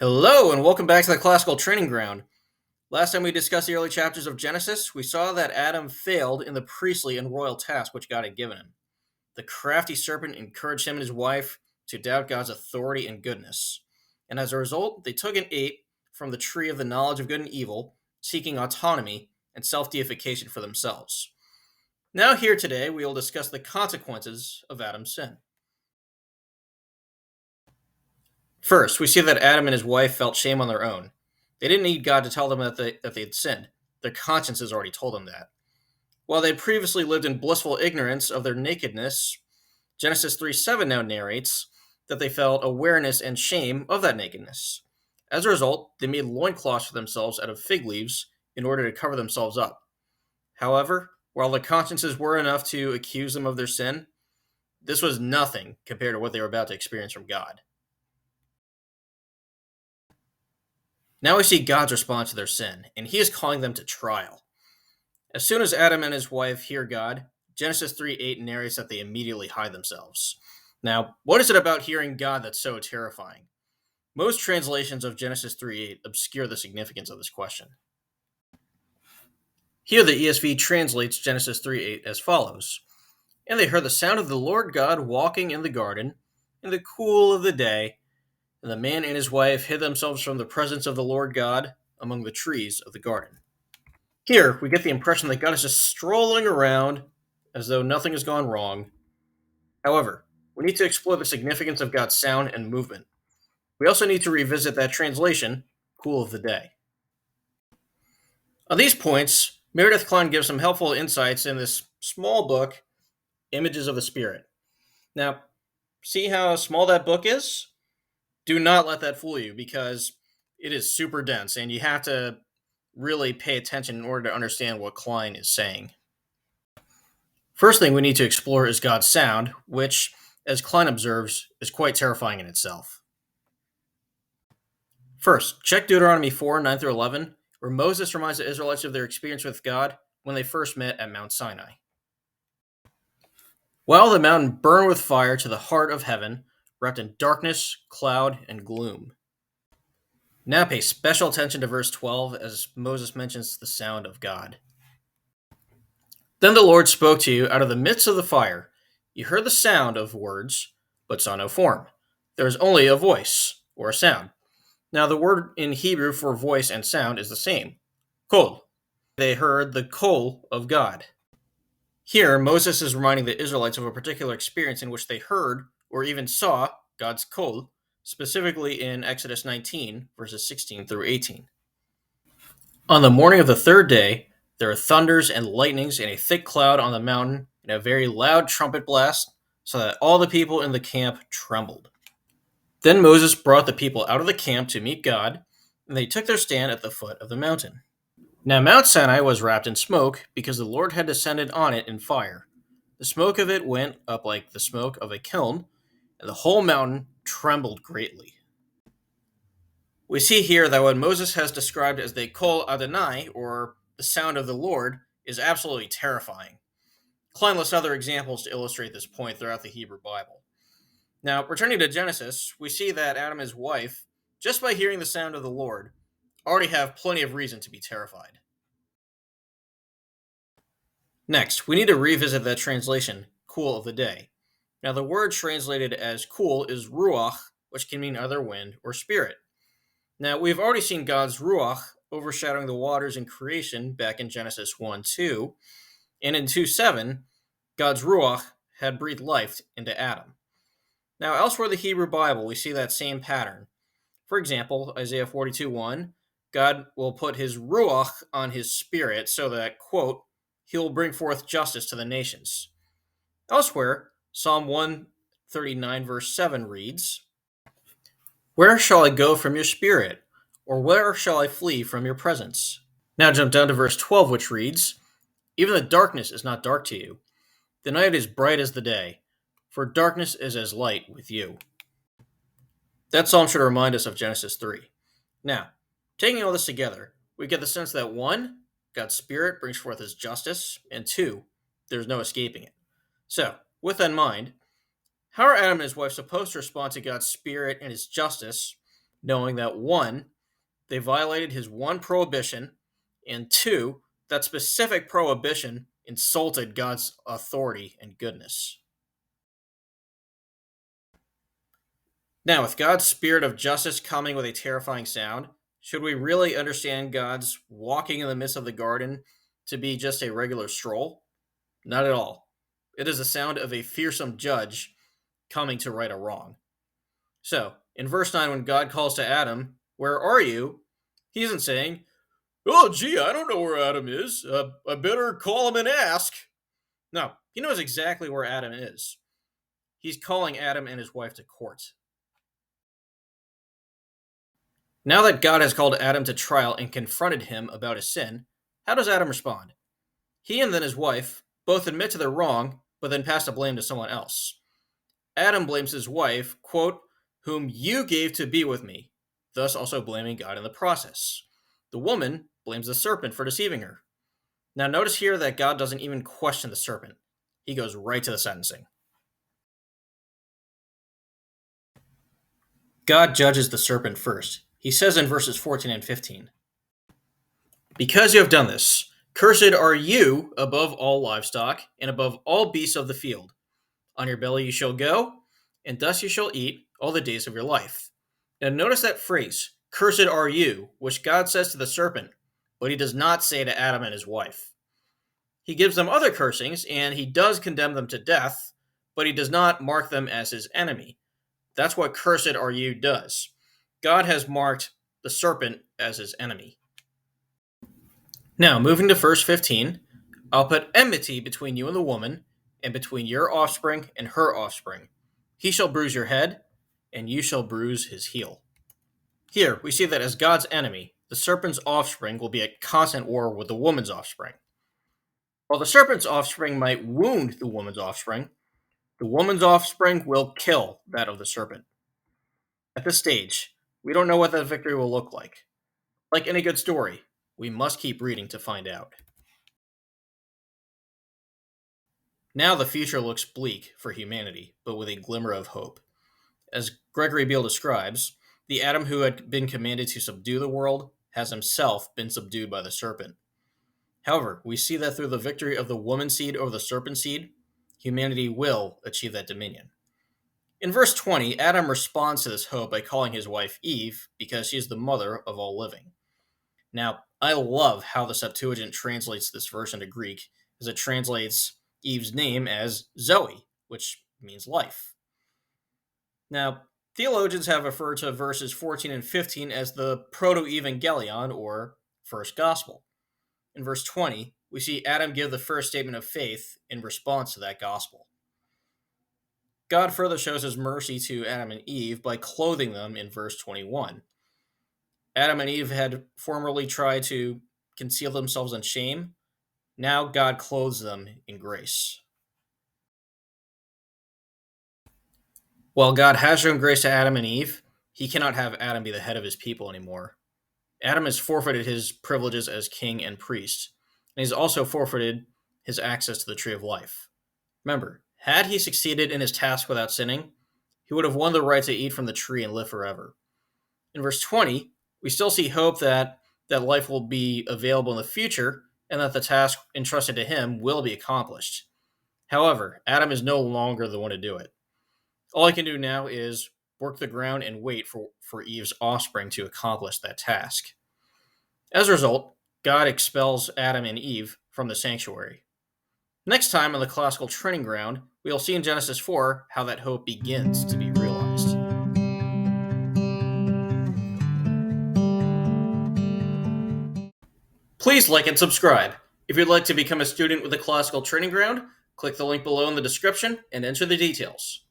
Hello, and welcome back to the Classical Training Ground. Last time we discussed the early chapters of Genesis, we saw that Adam failed in the priestly and royal task which God had given him. The crafty serpent encouraged him and his wife to doubt God's authority and goodness. And as a result, they took and ate from the tree of the knowledge of good and evil, seeking autonomy and self deification for themselves. Now, here today, we will discuss the consequences of Adam's sin. First, we see that Adam and his wife felt shame on their own. They didn't need God to tell them that they had sinned. Their consciences already told them that. While they previously lived in blissful ignorance of their nakedness, Genesis 3:7 now narrates that they felt awareness and shame of that nakedness. As a result, they made loincloths for themselves out of fig leaves in order to cover themselves up. However, while their consciences were enough to accuse them of their sin, this was nothing compared to what they were about to experience from God. Now we see God's response to their sin, and he is calling them to trial. As soon as Adam and his wife hear God, Genesis 3:8 narrates that they immediately hide themselves. Now, what is it about hearing God that's so terrifying? Most translations of Genesis 3:8 obscure the significance of this question. Here the ESV translates Genesis 3:8 as follows: And they heard the sound of the Lord God walking in the garden in the cool of the day, and the man and his wife hid themselves from the presence of the Lord God among the trees of the garden. Here, we get the impression that God is just strolling around as though nothing has gone wrong. However, we need to explore the significance of God's sound and movement. We also need to revisit that translation, cool of the day. On these points, Meredith Kline gives some helpful insights in this small book, Images of the Spirit. Now, see how small that book is? Do not let that fool you, because it is super dense and you have to really pay attention in order to understand what Kline is saying. First thing we need to explore is God's sound, which, as Kline observes, is quite terrifying in itself. First, check Deuteronomy 4, 9 through 11, where Moses reminds the Israelites of their experience with God when they first met at Mount Sinai. While the mountain burned with fire to the heart of heaven, wrapped in darkness, cloud, and gloom. Now pay special attention to verse 12 as Moses mentions the sound of God. Then the Lord spoke to you out of the midst of the fire. You heard the sound of words, but saw no form. There is only a voice, or a sound. Now the word in Hebrew for voice and sound is the same, kol. They heard the kol of God. Here, Moses is reminding the Israelites of a particular experience in which they heard or even saw God's kol, specifically in Exodus 19, verses 16 through 18. On the morning of the third day, there were thunders and lightnings and a thick cloud on the mountain and a very loud trumpet blast, so that all the people in the camp trembled. Then Moses brought the people out of the camp to meet God, and they took their stand at the foot of the mountain. Now Mount Sinai was wrapped in smoke because the Lord had descended on it in fire. The smoke of it went up like the smoke of a kiln, and the whole mountain trembled greatly. We see here that what Moses has described as the Kol Adonai, or the sound of the Lord, is absolutely terrifying. Kline lists other examples to illustrate this point throughout the Hebrew Bible. Now, returning to Genesis, we see that Adam and his wife, just by hearing the sound of the Lord, already have plenty of reason to be terrified. Next, we need to revisit that translation, cool of the day. Now, the word translated as cool is ruach, which can mean either wind or spirit. Now, we've already seen God's ruach overshadowing the waters in creation back in Genesis 1:2, and in 2:7, God's ruach had breathed life into Adam. Now, elsewhere in the Hebrew Bible, we see that same pattern. For example, Isaiah 42:1, God will put his ruach on his spirit so that, quote, he will bring forth justice to the nations. Elsewhere, Psalm 139 verse 7 reads, Where shall I go from your spirit? Or where shall I flee from your presence? Now jump down to verse 12, which reads, Even the darkness is not dark to you. The night is bright as the day, for darkness is as light with you. That psalm should remind us of Genesis 3. Now, taking all this together, we get the sense that 1, God's Spirit brings forth his justice, and 2, there's no escaping it. So, with that in mind, how are Adam and his wife supposed to respond to God's Spirit and his justice knowing that 1, they violated his one prohibition, and 2, that specific prohibition insulted God's authority and goodness. Now, with God's spirit of justice coming with a terrifying sound, should we really understand God's walking in the midst of the garden to be just a regular stroll? Not at all. It is the sound of a fearsome judge coming to right a wrong. So, in verse 9, when God calls to Adam, "Where are you?" he isn't saying, "Oh, gee, I don't know where Adam is. I better call him and ask." No, he knows exactly where Adam is. He's calling Adam and his wife to court. Now that God has called Adam to trial and confronted him about his sin, how does Adam respond? He and then his wife both admit to their wrong, but then pass the blame to someone else. Adam blames his wife, quote, "whom you gave to be with me," thus also blaming God in the process. The woman blames the serpent for deceiving her. Now notice here that God doesn't even question the serpent. He goes right to the sentencing. God judges the serpent first. He says in verses 14 and 15, "Because you have done this, cursed are you above all livestock and above all beasts of the field. On your belly you shall go, and dust you shall eat all the days of your life." Now notice that phrase, "cursed are you," which God says to the serpent, but he does not say to Adam and his wife. He gives them other cursings, and he does condemn them to death, but he does not mark them as his enemy. That's what "cursed are you" does. God has marked the serpent as his enemy. Now, moving to verse 15, "I'll put enmity between you and the woman, and between your offspring and her offspring. He shall bruise your head, and you shall bruise his heel." Here, we see that as God's enemy, the serpent's offspring will be at constant war with the woman's offspring. While the serpent's offspring might wound the woman's offspring will kill that of the serpent. At this stage, we don't know what that victory will look like. Like any good story, we must keep reading to find out. Now the future looks bleak for humanity, but with a glimmer of hope. As Gregory Beale describes, the Adam who had been commanded to subdue the world has himself been subdued by the serpent. However, we see that through the victory of the woman seed over the serpent seed, humanity will achieve that dominion. In verse 20, Adam responds to this hope by calling his wife Eve because she is the mother of all living. Now, I love how the Septuagint translates this verse into Greek, as it translates Eve's name as Zoe, which means life. Now, theologians have referred to verses 14 and 15 as the proto-evangelion, or first gospel. In verse 20, we see Adam give the first statement of faith in response to that gospel. God further shows his mercy to Adam and Eve by clothing them in verse 21. Adam and Eve had formerly tried to conceal themselves in shame. Now God clothes them in grace. While God has shown grace to Adam and Eve, he cannot have Adam be the head of his people anymore. Adam has forfeited his privileges as king and priest, and he's also forfeited his access to the tree of life. Remember, had he succeeded in his task without sinning, he would have won the right to eat from the tree and live forever. In verse 20, we still see hope that life will be available in the future and that the task entrusted to him will be accomplished. However, Adam is no longer the one to do it. All he can do now is work the ground and wait for Eve's offspring to accomplish that task. As a result, God expels Adam and Eve from the sanctuary. Next time on the classical training ground, we'll see in Genesis 4 how that hope begins to be realized. Please like and subscribe. If you'd like to become a student with the Classical Training Ground, click the link below in the description and enter the details.